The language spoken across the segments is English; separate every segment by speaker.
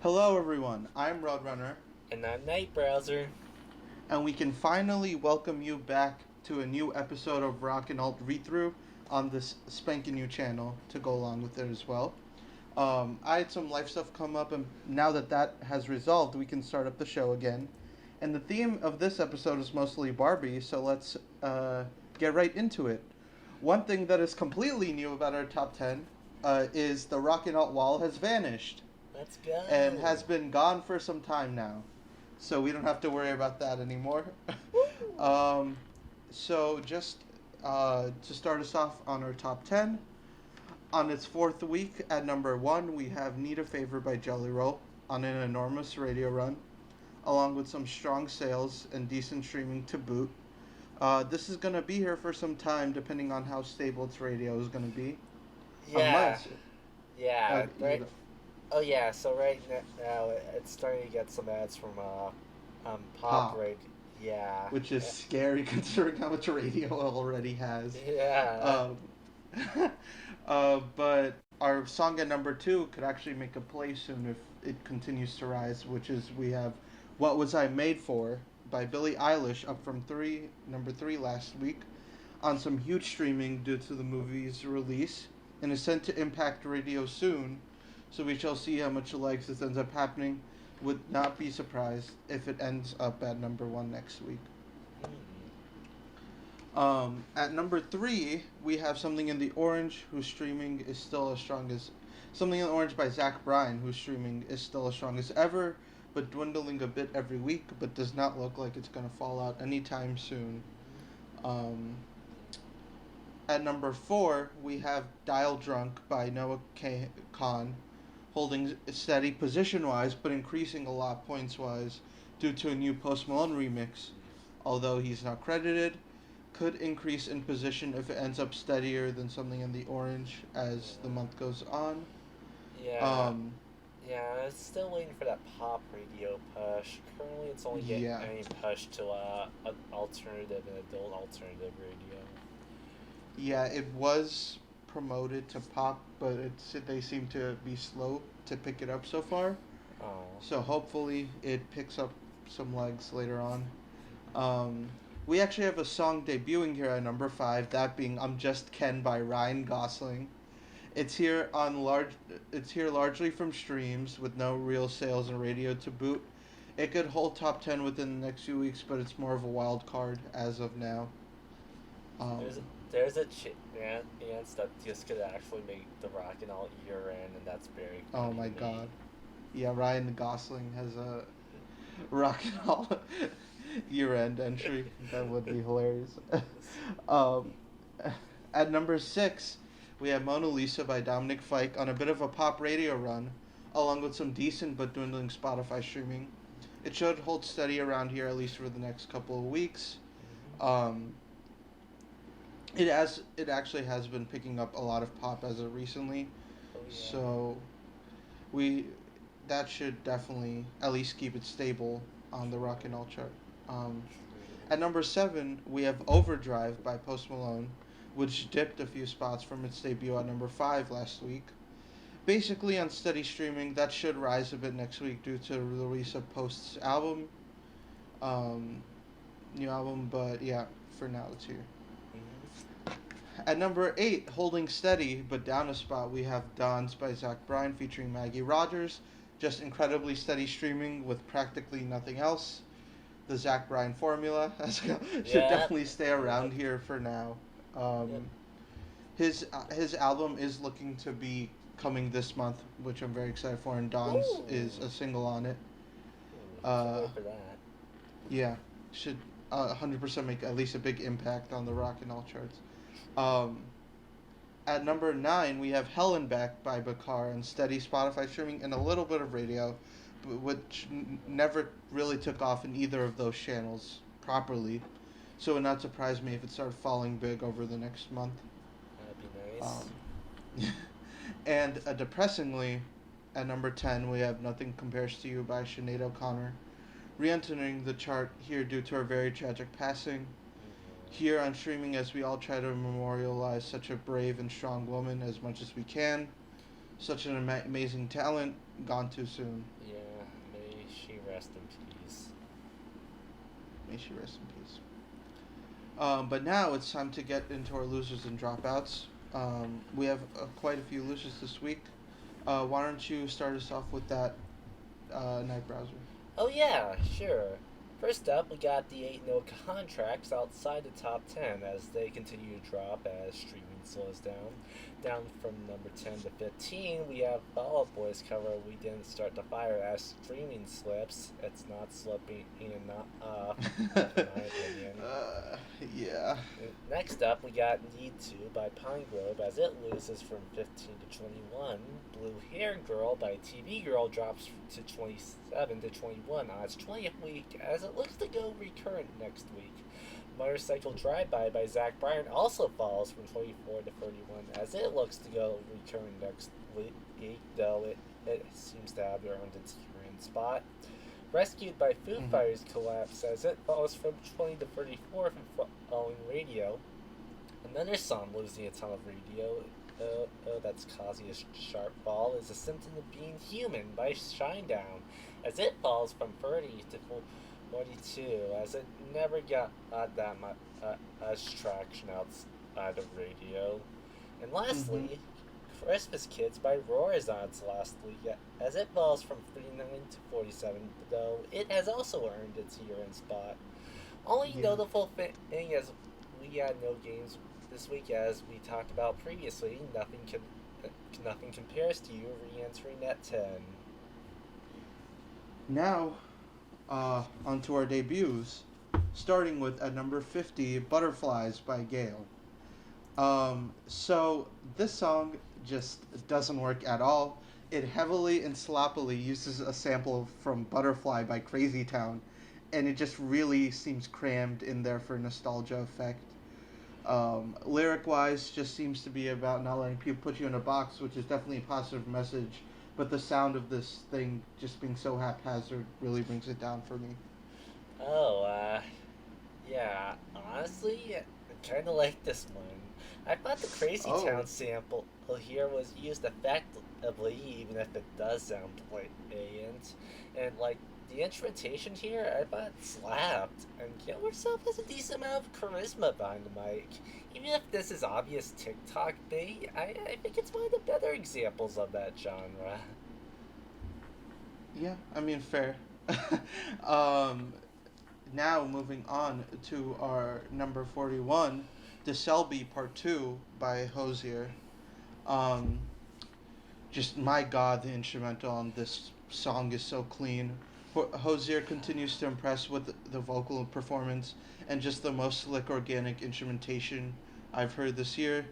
Speaker 1: Hello everyone, I'm Roadrunner,
Speaker 2: And I'm Night Browser.
Speaker 1: and we can finally welcome you back to a new episode of Rock and Alt Read-Through on this spanking new channel to go along with it as well. I had some life stuff come up, and now that has resolved, we can start up the show again. And the theme of this episode is mostly Barbie, so let's get right into it. One thing that is completely new about our top 10 is the Rock and Alt wall has vanished
Speaker 2: Let's go.
Speaker 1: and has been gone for some time now. So we don't have to worry about that anymore. um, so just to start us off on our top 10, on its fourth week at number 1, we have Need a Favor by Jelly Roll on an enormous radio run, along with some strong sales and decent streaming to boot. This is going to be here for some time, depending on how stable its radio is going to be.
Speaker 2: Yeah.
Speaker 1: Unless,
Speaker 2: Yeah. Right.
Speaker 1: the
Speaker 2: Oh yeah. So right now it's starting to get some ads from pop
Speaker 1: pop,
Speaker 2: radio. Yeah.
Speaker 1: which is scary considering how much radio it already has.
Speaker 2: Yeah.
Speaker 1: Um, but our song at number 2 could actually make a play soon if it continues to rise, which is we have "What Was I Made For" by Billie Eilish, up from number 3 last week, on some huge streaming due to the movie's release, and is sent to impact radio soon. So we shall see how much legs this ends up happening. Would not be surprised if it ends up at number 1 next week. At number 3, we have Something in the Orange, whose streaming is still as strong as Something in the Orange by Zach Bryan, whose streaming is still as strong as ever, but dwindling a bit every week, but does not look like it's going to fall out anytime soon. Um, at number 4, we have Dial Drunk by Noah Khan, holding steady position-wise, but increasing a lot points-wise due to a new Post Malone remix. Although he's not credited, could increase in position if it ends up steadier than Something in the Orange as the month goes on.
Speaker 2: Yeah.
Speaker 1: Um,
Speaker 2: Yeah. I'm still waiting for that pop radio push. Currently, it's only
Speaker 1: yeah,
Speaker 2: getting pushed to an alternative and adult alternative radio.
Speaker 1: yeah, it was promoted to pop, but they seem to be slow to pick it up so far.
Speaker 2: Oh.
Speaker 1: So hopefully it picks up some legs later on. Um, we actually have a song debuting here at number 5, that being "I'm Just Ken" by Ryan Gosling. It's here on large. It's here largely from streams with no real sales and radio to boot. It could hold top 10 within the next few weeks, but it's more of a wild card as of now. Um,
Speaker 2: There's there's a chance that this could actually make the Rock and All year end, and that's very
Speaker 1: oh
Speaker 2: funny
Speaker 1: my
Speaker 2: to me.
Speaker 1: god, yeah, Ryan Gosling has a rock and all year-end entry. That would be hilarious. um, at number 6, we have Mona Lisa by Dominic Fike on a bit of a pop radio run, along with some decent but dwindling Spotify streaming. It should hold steady around here at least for the next couple of weeks. Um, it actually has been picking up a lot of pop as of recently,
Speaker 2: Oh yeah.
Speaker 1: so we that should definitely at least keep it stable on the rock and roll chart. Um, at number 7, we have Overdrive by Post Malone, which dipped a few spots from its debut at number 5 last week. Basically on steady streaming, that should rise a bit next week due to the release of Post's um, new album, but yeah, for now it's here.
Speaker 2: Mm-hmm.
Speaker 1: At number 8, holding steady but down a spot, we have Dawns by Zach Bryan featuring Maggie Rogers. Just incredibly steady streaming with practically nothing else. The Zach Bryan formula should
Speaker 2: Yeah.
Speaker 1: definitely stay around here for now.
Speaker 2: Yep.
Speaker 1: Um, his album is looking to be coming this month, which I'm very excited for, and Dawns
Speaker 2: Ooh.
Speaker 1: is a single on it.
Speaker 2: Can't
Speaker 1: Uh,
Speaker 2: wait for that.
Speaker 1: yeah, should 100% make at least a big impact on the rock and all charts. Um, at number 9, we have Hell and Back by Bakar and steady Spotify streaming and a little bit of radio, which never really took off in either of those channels properly. So it would not surprise me if it started falling big over the next month.
Speaker 2: That'd be nice.
Speaker 1: And depressingly, at number 10, we have Nothing Compares to You by Sinead O'Connor, re entering the chart here due to her very tragic passing. Here on streaming, as we all try to memorialize such a brave and strong woman as much as we can. Such an amazing talent, gone too soon.
Speaker 2: Yeah, may she rest in peace.
Speaker 1: May she rest in peace. But now it's time to get into our losers and dropouts. We have quite a few losers this week. Why don't you start us off with that night browser?
Speaker 2: Oh yeah, sure. First up, we got the 8 no contracts outside the top 10 as they continue to drop as streaming slows down. Down from number 10 to 15, we have Fall Out Boy's cover We Didn't Start the Fire as streaming slips. It's not slipping and not off, in my opinion.
Speaker 1: Yeah.
Speaker 2: Next up, we got Need To by Pine Grove as it loses from 15 to 21. Blue Hair Girl by TV Girl drops to 27 to 21 on its 20th week as it looks to go recurrent next week. Motorcycle Drive-By by Zach Bryan also falls from 24 to 31 as it looks to go recurrent next week, though it seems to have earned its current spot. Rescued by Foo Fighters collapse as it falls from 20 to 34 from following radio. Another song losing a ton of radio that's causing a sharp fall is A Symptom of Being Human by Shinedown as it falls from 30 to 42 as it never got that much traction outside of radio. And lastly, Christmas Kids by Roar is on its last week as it falls from 39 to 47, though it has also earned its year-end spot. Only notable thing is we had no games this week, as we talked about previously. Nothing compares to you re-entering at 10.
Speaker 1: Now, onto our debuts, starting with at number 50, Butterflies by GAYLE. So this song just doesn't work at all. It heavily and sloppily uses a sample from Butterfly by Crazy Town, and it just really seems crammed in there for nostalgia effect. Lyric-wise, just seems to be about not letting people put you in a box, which is definitely a positive message, but the sound of this thing just being so haphazard really brings it down for me.
Speaker 2: Oh, yeah, honestly, I kind of like this one. I thought the Crazy Town sample here was used effectively, even if it does sound blatant. And, like, the instrumentation here, I thought slapped. And GAYLE herself has a decent amount of charisma behind the mic. Even if this is obvious TikTok bait, I think it's one of the better examples of that genre.
Speaker 1: Yeah, I mean, fair. Now moving on to our number 41, The Selby Part 2 by Hozier. Just, my god, the instrumental on this song is so clean. Hozier continues to impress with the vocal performance and just the most slick organic instrumentation I've heard this year.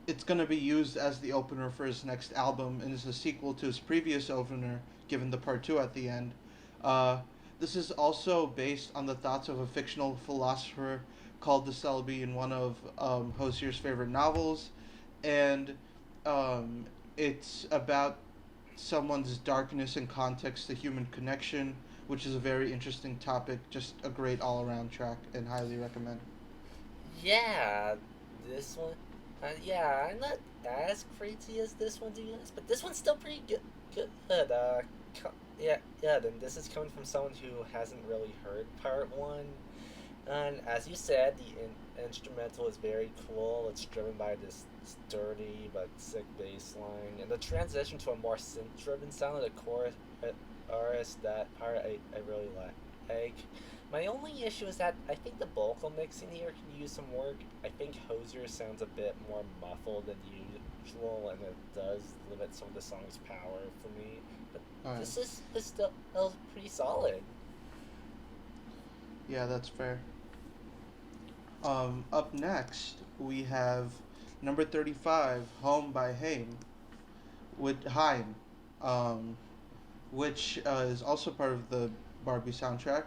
Speaker 1: It's going to be used as the opener for his next album and is a sequel to his previous opener, given the part 2 at the end. This is also based on the thoughts of a fictional philosopher called the Selby in one of Hozier's favorite novels, and it's about someone's darkness and context to human connection, which is a very interesting topic. Just a great all-around track, and highly recommend.
Speaker 2: Yeah, this one. Yeah, I'm not as crazy as this one, to be honest, but this one's still pretty good. Yeah, then this is coming from someone who hasn't really heard part 1. And as you said, the instrumental is very cool. It's driven by this sturdy but sick bass line, and the transition to a more synth-driven sound of the chorus that part I really like. My only issue is that I think the vocal mixing here can use some work. I think Hozier sounds a bit more muffled than usual, and it does limit some of the song's power for me. But this is still pretty solid.
Speaker 1: Yeah, that's fair. Up next, we have number 35, Home by HAIM, with HAIM, which is also part of the Barbie soundtrack,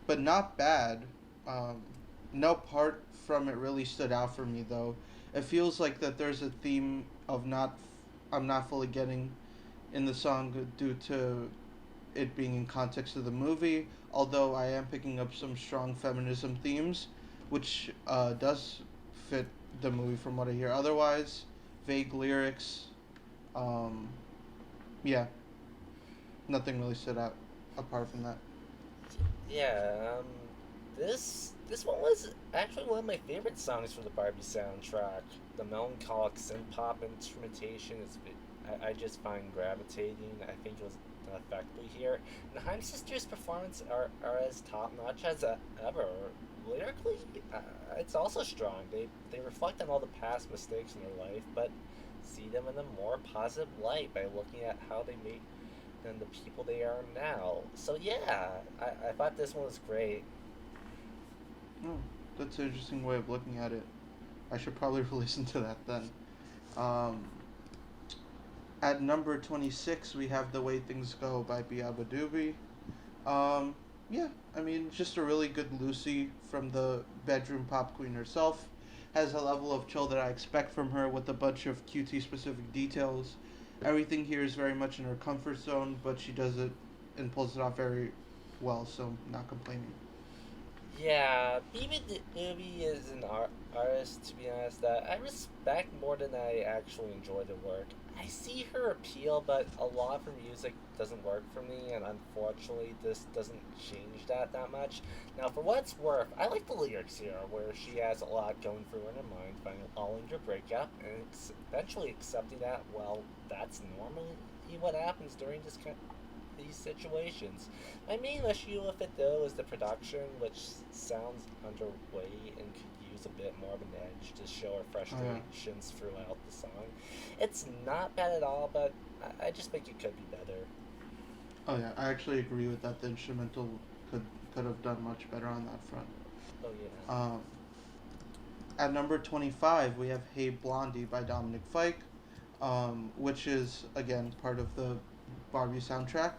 Speaker 1: but not bad. No part from it really stood out for me, though. It feels like that there's a theme of I'm not fully getting in the song due to it being in context of the movie, although I am picking up some strong feminism themes, which does fit the movie from what I hear. Otherwise, vague lyrics, Um, yeah, nothing really stood out apart from that.
Speaker 2: Yeah, this one was actually one of my favorite songs from the Barbie soundtrack. The melancholic synth pop instrumentation I just find gravitating. I think it was effectively here. And the Haim sisters' performance are as top notch as ever. Lyrically, it's also strong. They reflect on all the past mistakes in their life, but see them in a more positive light by looking at how they made than the people they are now. So yeah, I thought this one was great.
Speaker 1: Oh, that's an interesting way of looking at it. I should probably listen to that then. Um, at number 26, we have The Way Things Go by beabadoobee. Um, yeah, I mean, just a really good Lucy from the bedroom pop queen herself. Has a level of chill that I expect from her with a bunch of QT specific details. Everything here is very much in her comfort zone, but she does it and pulls it off very well, so not complaining.
Speaker 2: Yeah, Bibi Movie is an artist, to be honest, that I respect more than I actually enjoy the work. I see her appeal, but a lot of her music doesn't work for me, and unfortunately, this doesn't change that much. Now, for what it's worth, I like the lyrics here, where she has a lot going through in her mind, following her breakup, and eventually accepting that, well, that's normally what happens during these situations. My main issue with it though is the production, which sounds underway and could use a bit more of an edge to show her
Speaker 1: Oh yeah,
Speaker 2: frustrations throughout the song. It's not bad at all, but I just think it could be better.
Speaker 1: oh yeah. I actually agree with that. The instrumental could could have done much better on that front.
Speaker 2: Oh yeah.
Speaker 1: Um, at number 25, we have Hey Blondie by Dominic Fike, which is, again, part of the Barbie soundtrack.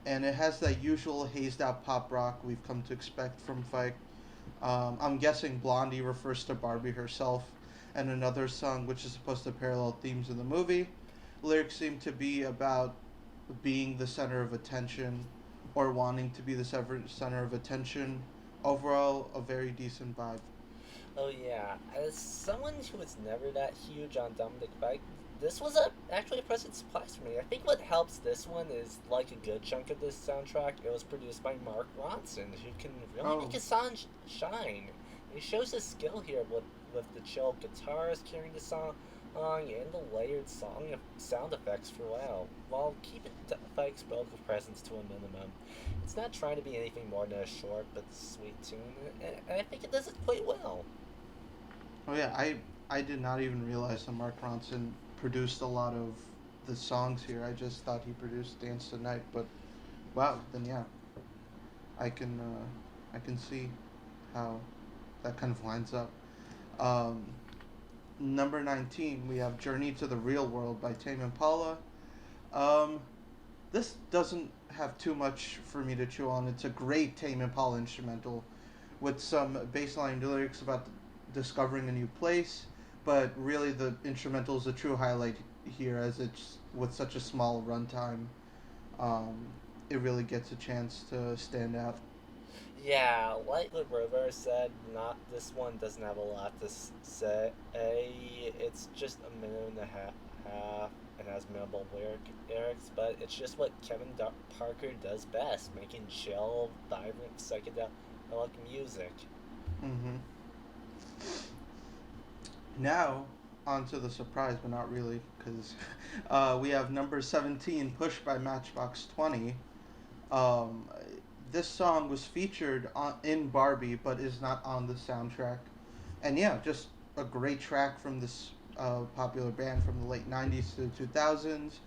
Speaker 1: And it has that usual hazed out pop rock we've come to expect from Fike. I'm guessing Blondie refers to Barbie herself, and another song which is supposed to parallel themes in the movie. Lyrics seem to be about being the center of attention or wanting to be the center of attention. Overall, a very decent vibe.
Speaker 2: Oh yeah. As someone who was never that huge on Dominic Fike, this was actually a pleasant surprise for me. I think what helps this one is, like a good chunk of this soundtrack, it was produced by Mark Ronson, who can really
Speaker 1: Oh,
Speaker 2: make his song shine. He shows his skill here with the chill guitars carrying the song and the layered sound effects throughout, while keeping Fike's vocal presence to a minimum. It's not trying to be anything more than a short but sweet tune, and I think it does it quite well.
Speaker 1: oh yeah. I did not even realize that Mark Ronson produced a lot of the songs here. I just thought he produced Dance the Night, but wow, then yeah, I can see how that kind of lines up. Um, number 19, we have Journey to the Real World by Tame Impala. Um, this doesn't have too much for me to chew on. It's a great Tame Impala instrumental with some baseline lyrics about discovering a new place, but really the instrumental is a true highlight here as it's with such a small runtime. Um, it really gets a chance to stand out.
Speaker 2: Yeah, like the Rover said, not this one doesn't have a lot to say. It's just a minute and a half and has minimal lyrics, but it's just what Parker does best, making chill, vibrant, psychedelic music.
Speaker 1: Mm-hmm. Now, on to the surprise, but not really, because we have number 17, Push by Matchbox 20. Um, this song was featured in Barbie, but is not on the soundtrack. And yeah, just a great track from this popular band from the late 90s to the 2000s.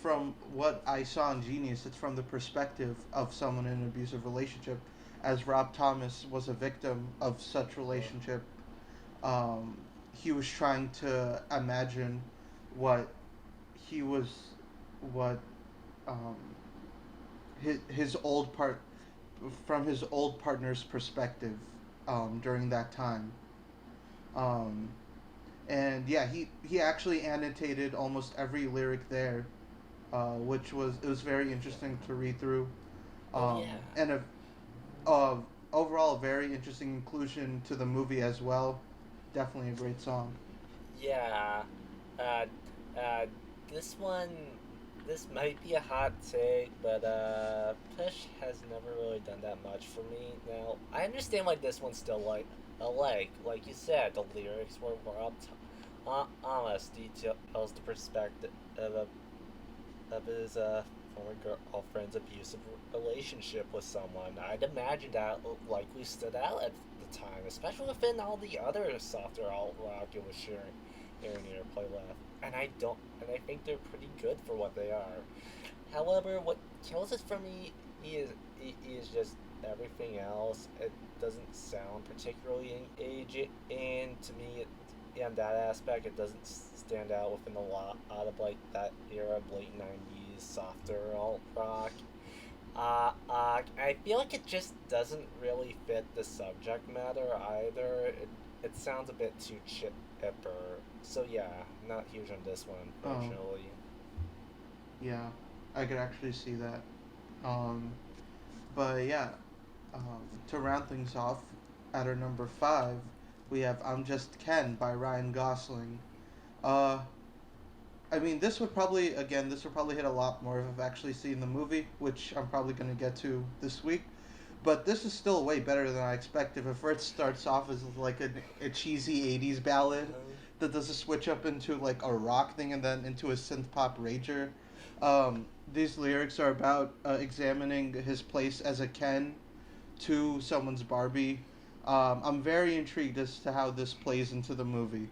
Speaker 1: From what I saw in Genius, it's from the perspective of someone in an abusive relationship, as Rob Thomas was a victim of such relationship. Um, he was trying to imagine what he was, what um, his old part from his old partner's perspective during that time. Um, and yeah, he actually annotated almost every lyric there, which was it was very interesting to read through,
Speaker 2: Oh yeah,
Speaker 1: and uh, overall a very interesting inclusion to the movie as well. Definitely a great song.
Speaker 2: yeah. Uh, uh, this one, this might be a hot take, but Push has never really done that much for me. Now, I understand why this one's still like you said, the lyrics were up honest, details the perspective of his former girlfriend's abusive relationship with someone. I'd imagine that likely stood out at the time, especially within all the other softer alt rock it was sharing in your playlist. And I think they're pretty good for what they are. However, what kills it for me is just everything else. It doesn't sound particularly engaging, and to me, in that aspect, it doesn't stand out within a lot of like that era, late '90s softer alt rock. I feel like it just doesn't really fit the subject matter either. It sounds a bit too chipper. So yeah, not huge on this one,
Speaker 1: Oh,
Speaker 2: unfortunately.
Speaker 1: yeah, I could actually see that. Um, but yeah, to round things off, at our number 5, we have "I'm Just Ken" by Ryan Gosling. Uh, I mean, this would probably hit a lot more if I've actually seen the movie, which I'm probably going to get to this week. But this is still way better than I expected. It first starts off as like a cheesy '80s ballad
Speaker 2: Uh,
Speaker 1: that does a switch up into like a rock thing and then into a synth pop rager. These lyrics are about examining his place as a Ken to someone's Barbie. I'm very intrigued as to how this plays into the movie,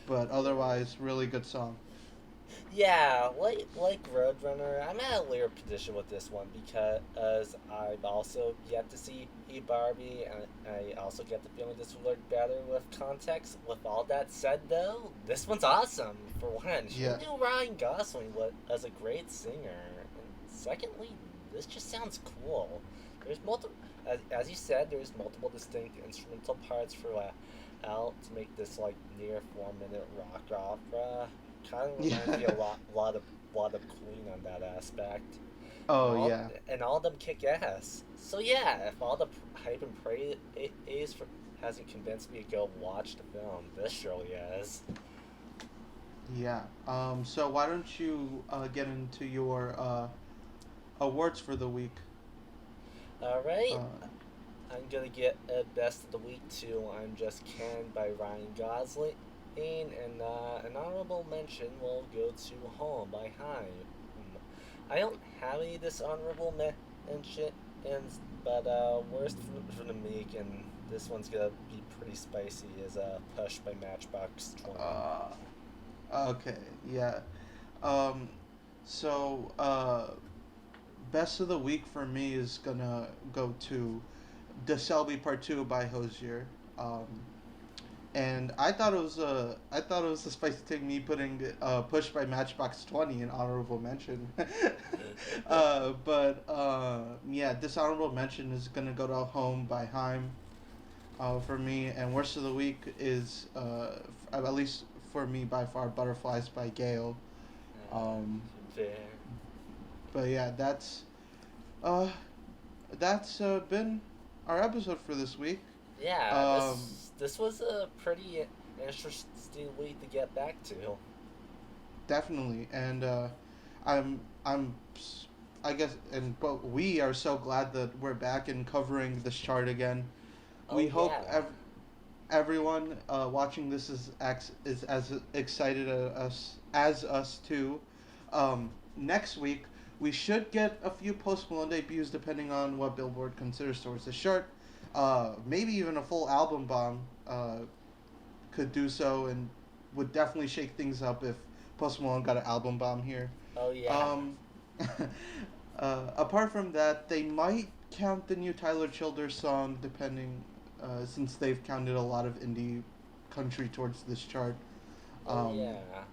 Speaker 1: but
Speaker 2: yeah.
Speaker 1: otherwise, really good song.
Speaker 2: Yeah, like Roadrunner, I'm at a weird position with this one because I've also yet to see Barbie, and I also get the feeling this would work better with context. With all that said, though, this one's awesome. For one, who
Speaker 1: Yeah,
Speaker 2: knew Ryan Gosling was a great singer? And secondly, this just sounds cool. There's multiple, as you said, there's multiple distinct instrumental parts throughout to make this like near 4 minute rock opera. Kind of reminds me
Speaker 1: yeah.
Speaker 2: a lot of Queen on that aspect,
Speaker 1: Oh yeah,
Speaker 2: and all of them kick ass. So yeah, if all the hype and praise for hasn't convinced me to go watch the film, this surely has.
Speaker 1: yeah. So why don't you get into your awards for the week?
Speaker 2: All right,
Speaker 1: Uh,
Speaker 2: I'm gonna get a best of the week too. I'm Just Ken by Ryan Gosling. And an honorable mention will go to Home by HAIM. I don't have any dishonorable mentions, but worst for the week, and this one's gonna be pretty spicy, is Push by Matchbox 20.
Speaker 1: uh, okay, yeah. Um, so best of the week for me is gonna go to the Selby Part Two by Hozier. Um, and I thought it was a spicy thing me putting Push by Matchbox 20 in honorable mention. But yeah, this honorable mention is gonna go to Home by Haim for me, and worst of the week is at least for me by far Butterflies by GAYLE. Um,
Speaker 2: Fair.
Speaker 1: but yeah, uh, that's been our episode for this week.
Speaker 2: Yeah,
Speaker 1: Um,
Speaker 2: this was a pretty interesting week to get back to.
Speaker 1: Definitely, and I'm I'm I guess and but we are so glad that we're back and covering this chart again.
Speaker 2: Oh
Speaker 1: We hope
Speaker 2: yeah.
Speaker 1: everyone watching this is as excited as us too. Next week we should get a few Post Malone debuts depending on what Billboard considers towards the chart. Maybe even a full album bomb could do so and would definitely shake things up if Post Malone got an album bomb here.
Speaker 2: Oh yeah.
Speaker 1: Um, apart from that, they might count the new Tyler Childers song, depending, since they've counted a lot of indie country towards this chart.
Speaker 2: Oh
Speaker 1: Um,
Speaker 2: yeah.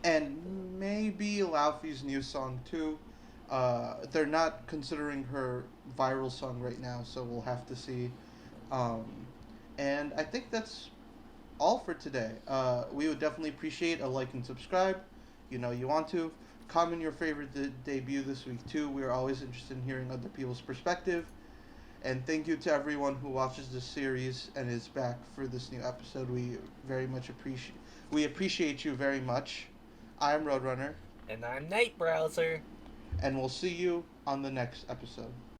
Speaker 1: and maybe Laufey's new song too. They're not considering her viral song right now, so we'll have to see. Um, and I think that's all for today. We would definitely appreciate a like and subscribe. You know, you want to comment your favorite debut this week too. We are always interested in hearing other people's perspective. And thank you to everyone who watches this series and is back for this new episode. We very much appreciate you very much. I'm Roadrunner.
Speaker 2: And I'm Night Browser.
Speaker 1: And we'll see you on the next episode.